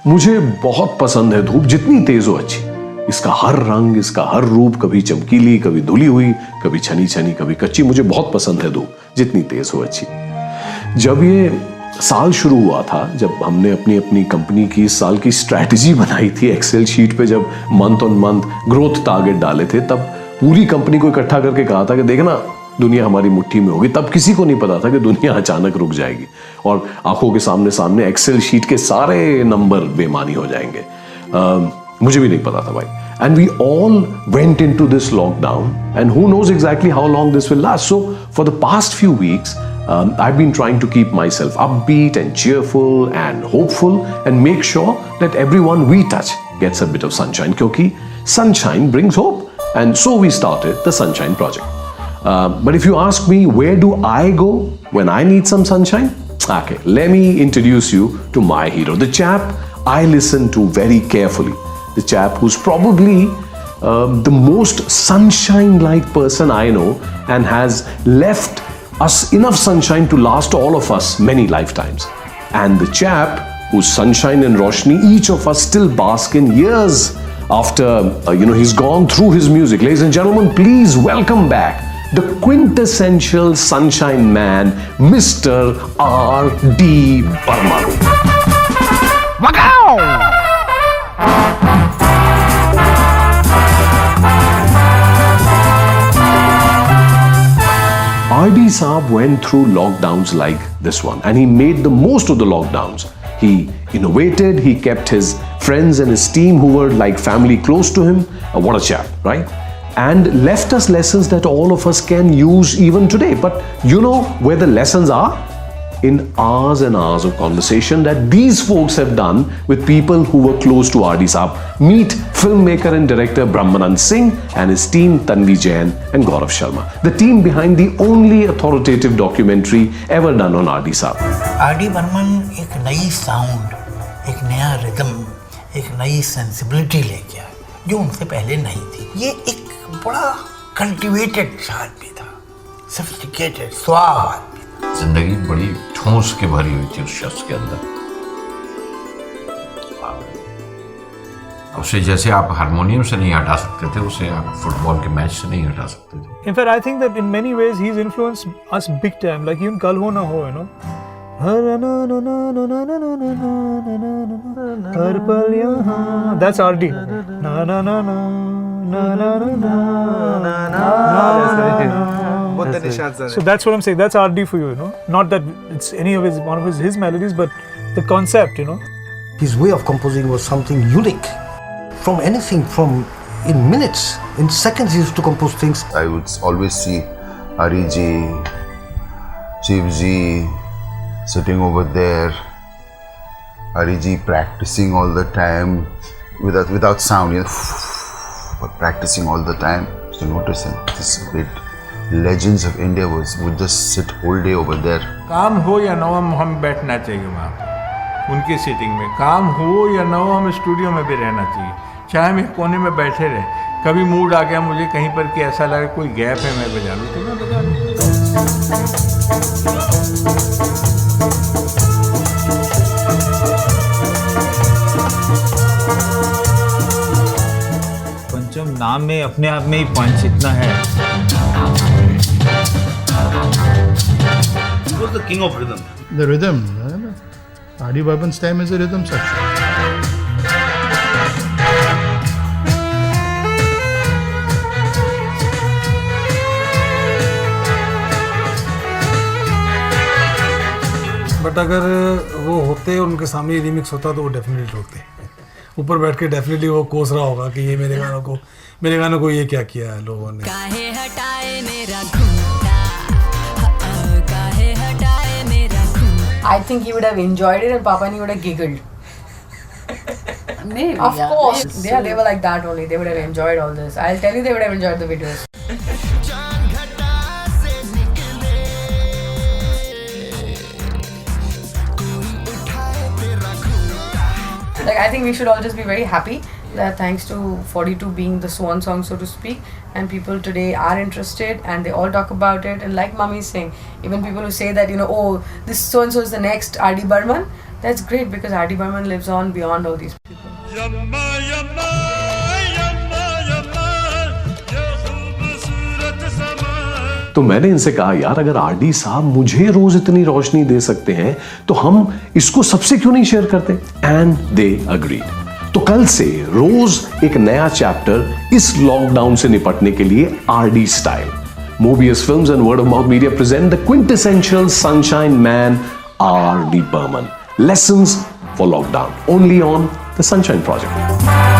मुझे बहुत पसंद है धूप, जितनी तेज हो अच्छी। इसका हर रंग, इसका हर रूप, कभी चमकीली, कभी धुली हुई, कभी छनी छनी, कभी कच्ची। मुझे बहुत पसंद है धूप, जितनी तेज हो अच्छी। जब ये साल शुरू हुआ था, जब हमने अपनी अपनी कंपनी की इस साल की स्ट्रैटेजी बनाई थी एक्सेल शीट पे, जब month on month growth target डाले थे, तब पूरी कंपनी को इकट्ठा करके कहा था कि देखना दुनिया हमारी मुट्ठी में होगी। तब किसी को नहीं पता था कि दुनिया अचानक रुक जाएगी और आंखों के सामने सामने एक्सेल शीट के सारे नंबर बेमानी हो जाएंगे। मुझे भी नहीं पता था भाई। And we all went into this lockdown, and who knows exactly how long this will last. So for the past few weeks, I've been trying to keep myself upbeat and cheerful and hopeful and make sure that everyone we touch gets a bit of sunshine, because sunshine brings hope. And so we started the Sunshine Project. But if you ask me, where do I go when I need some sunshine? Okay, let me introduce you to my hero, the chap I listen to very carefully. The chap who's probably the most sunshine-like person I know and has left us enough sunshine to last all of us many lifetimes. And the chap whose sunshine and roshni each of us still bask in years after he's gone through his music. Ladies and gentlemen, please welcome back the quintessential sunshine man, Mr. R.D. Burman. Wow! R.D. Saab went through lockdowns like this one, and he made the most of the lockdowns. He innovated, he kept his friends and his team who were like family close to him. What a chap, right? And left us lessons that all of us can use even today. But you know where the lessons are? In hours and hours of conversation that these folks have done with people who were close to R.D. Saab. Meet filmmaker and director Brahmanand Singh and his team Tanvi Jain and Gaurav Sharma. The team behind the only authoritative documentary ever done on R.D. Saab. R.D. Burman एक नई sound, एक नया rhythm, एक नई sensibility लेके आया जो उनसे पहले नहीं थी। ये एक बड़ा कल्टिवेटेड आदमी था, सोफिस्टिकेटेड, सुआव आदमी। जिंदगी बड़ी ठोस के भरी हुई थी उस शख्स के अंदर। उसे जैसे आप हारमोनियम से नहीं हटा सकते थे, उसे आप फुटबॉल के मैच से नहीं हटा सकते थे। In fact, I think that in many ways he's influenced us big time. Like even Kal Ho Na Ho, you know. हर पल यहाँ. That's R.D. Na na na na na na na na. So that's what I'm saying. That's R.D. for you, you know. Not that it's any of his one of his melodies, but the concept, you know. His way of composing was something unique. From anything, from in minutes, in seconds, he used to compose things. I would always see Ariji, Shivji sitting over there. Ariji practicing all the time without sound, you know, but practicing all the time. So notice this great legends of India would just sit whole day over there. काम हो या ना हो, हम बैठना चाहिए वहाँ उनकी सीटिंग में। काम हो या ना हो, हम स्टूडियो में भी रहना चाहिए, चाहे हम एक कोने में बैठे रहे। कभी मूड आ गया मुझे कहीं पर कि ऐसा लगे कोई गैप है, मैं बजा लूँ तो मैं बजा लूँ। पंचम नाम में अपने आप में ही पंच इतना है। He was the king of rhythm. The rhythm. R.D. Burman's time is a rhythm section. But अगर वो होते उनके सामने रिमिक्स होता तो वो डेफिनेटली होते ऊपर बैठ के डेफिनेटली वो कोस रहा होगा कि ये मेरे गानों को ये क्या किया है लोगों ने। काहे हटाए मेरा घूंटा, काहे हटाए मेरा घूंटा। I think he would have enjoyed it and Papani would have giggled. Maybe, of yeah. course. Yeah, they were like that only. They would have enjoyed all this. I'll tell you, they would have enjoyed the videos. Like, I think we should all just be very happy that thanks to 42 being the swan song, so to speak, and people today are interested and they all talk about it. And like Mummy is saying, even people who say that, you know, oh, this so and so is the next R.D. Burman, that's great because R.D. Burman lives on beyond all these people. तो मैंने इनसे कहा, यार अगर RD साहब मुझे रोज इतनी रोशनी दे सकते हैं तो हम इसको सबसे क्यों नहीं शेयर करते? And they agree. तो कल से रोज एक नया चैप्टर इस लॉकडाउन से निपटने के लिए RD style. Mobius Films and Word of Mouth Media present the quintessential Sunshine Man, R.D. Burman. Lessons for lockdown, only on the Sunshine Project.